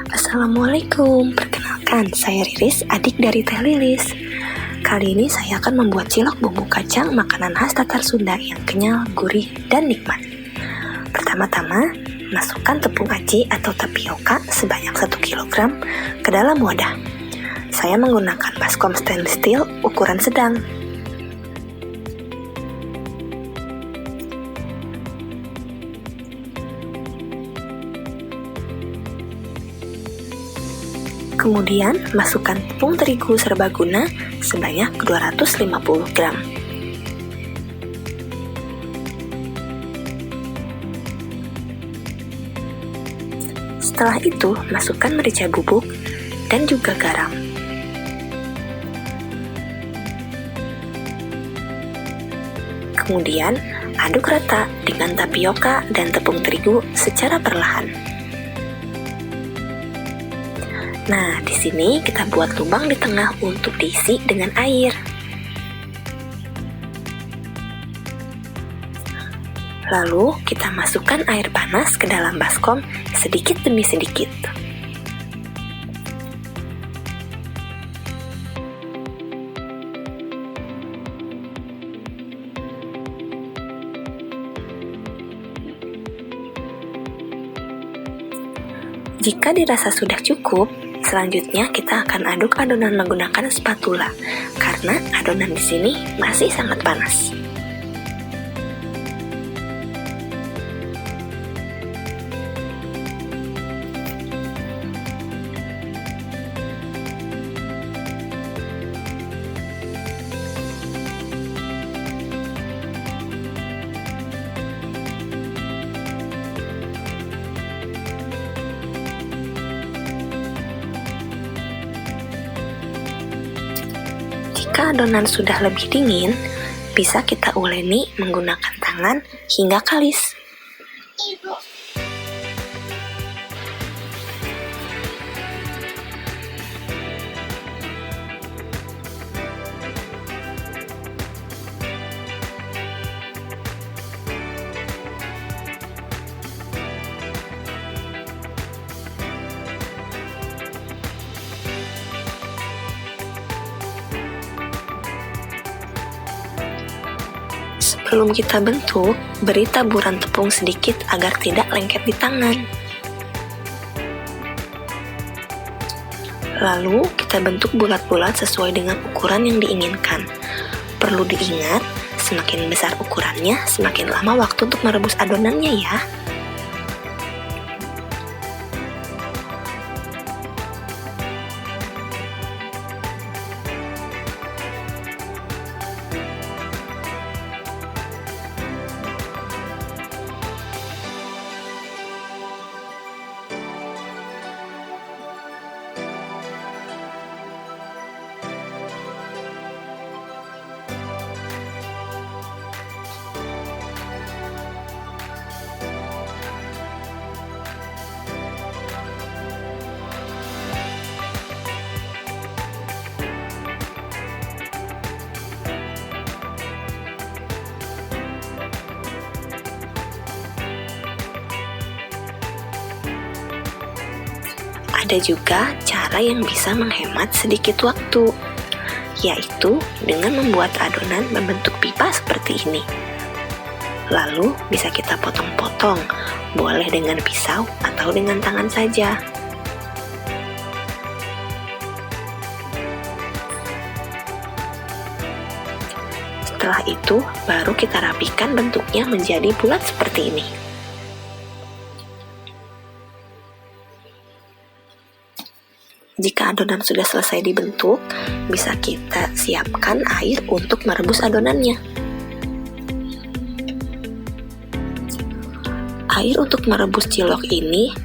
Assalamualaikum, perkenalkan saya Riris, adik dari Teh Lilis. Kali ini saya akan membuat cilok bumbu kacang, makanan khas Tatar Sunda yang kenyal, gurih, dan nikmat. Pertama-tama, masukkan tepung aci atau tapioka sebanyak 1 kg ke dalam wadah. Saya menggunakan baskom stainless steel ukuran sedang. Kemudian, masukkan tepung terigu serbaguna sebanyak 250 gram. Setelah itu, masukkan merica bubuk dan juga garam. Kemudian, aduk rata dengan tapioka dan tepung terigu secara perlahan. Nah, di sini kita buat lubang di tengah untuk diisi dengan air. Lalu, kita masukkan air panas ke dalam baskom sedikit demi sedikit. Jika dirasa sudah cukup, selanjutnya kita akan aduk adonan menggunakan spatula, karena adonan di sini masih sangat panas. Jika adonan sudah lebih dingin, bisa kita uleni menggunakan tangan hingga kalis. Sebelum kita bentuk, beri taburan tepung sedikit agar tidak lengket di tangan. Lalu, kita bentuk bulat-bulat sesuai dengan ukuran yang diinginkan. Perlu diingat, semakin besar ukurannya, semakin lama waktu untuk merebus adonannya ya. Ada juga cara yang bisa menghemat sedikit waktu, yaitu dengan membuat adonan membentuk pipa seperti ini. Lalu bisa kita potong-potong, boleh dengan pisau atau dengan tangan saja. Setelah itu, baru kita rapikan bentuknya menjadi bulat seperti ini. Jika adonan sudah selesai dibentuk, bisa kita siapkan air untuk merebus adonannya. Air untuk merebus cilok ini,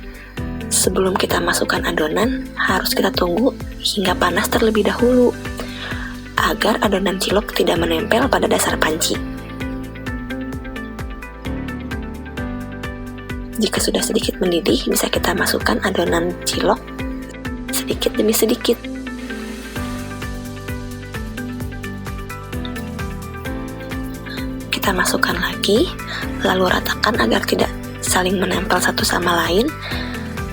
sebelum kita masukkan adonan, harus kita tunggu hingga panas terlebih dahulu, agar adonan cilok tidak menempel pada dasar panci. Jika sudah sedikit mendidih, bisa kita masukkan adonan cilok sedikit demi sedikit. Kita masukkan lagi, lalu ratakan agar tidak saling menempel satu sama lain.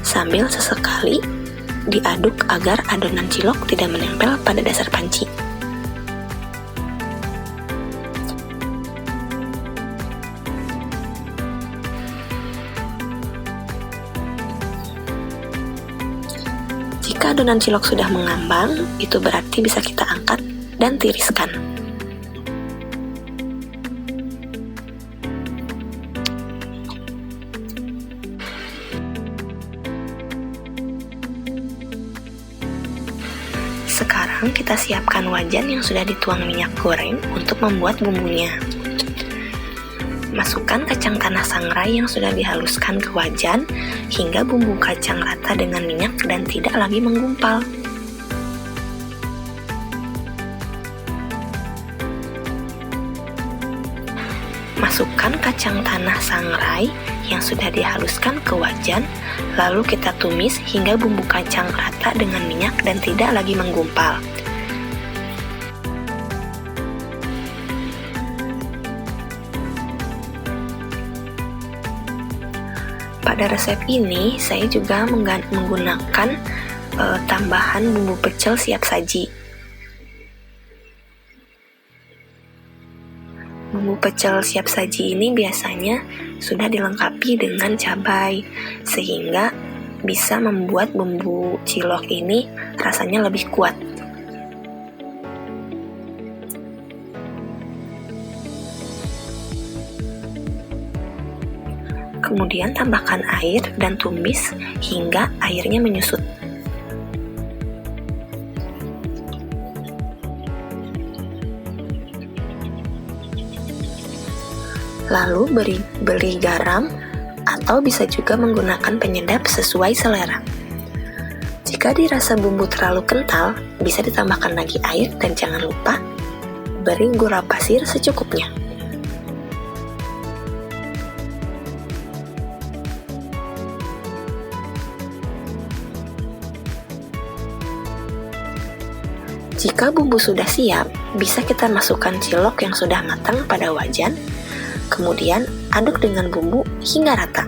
sambil sesekali diaduk agar adonan cilok tidak menempel pada dasar panci. Jika adonan cilok sudah mengambang, itu berarti bisa kita angkat dan tiriskan. Sekarang kita siapkan wajan yang sudah dituang minyak goreng untuk membuat bumbunya. Masukkan kacang tanah sangrai yang sudah dihaluskan ke wajan hingga bumbu kacang rata dengan minyak dan tidak lagi menggumpal. Masukkan kacang tanah sangrai yang sudah dihaluskan ke wajan, lalu kita tumis hingga bumbu kacang rata dengan minyak dan tidak lagi menggumpal. Pada resep ini, saya juga menggunakan tambahan bumbu pecel siap saji. Bumbu pecel siap saji ini biasanya sudah dilengkapi dengan cabai, sehingga bisa membuat bumbu cilok ini rasanya lebih kuat. Kemudian tambahkan air dan tumis hingga airnya menyusut. Lalu beri garam atau bisa juga menggunakan penyedap sesuai selera. Jika dirasa bumbu terlalu kental, bisa ditambahkan lagi air dan jangan lupa beri gula pasir secukupnya. Jika bumbu sudah siap, bisa kita masukkan cilok yang sudah matang pada wajan, kemudian aduk dengan bumbu hingga rata.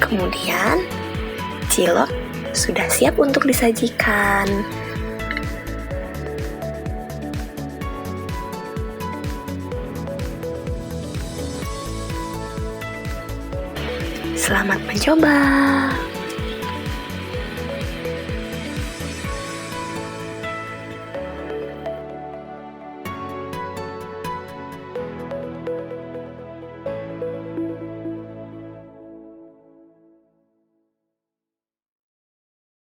Kemudian, cilok sudah siap untuk disajikan. Selamat mencoba!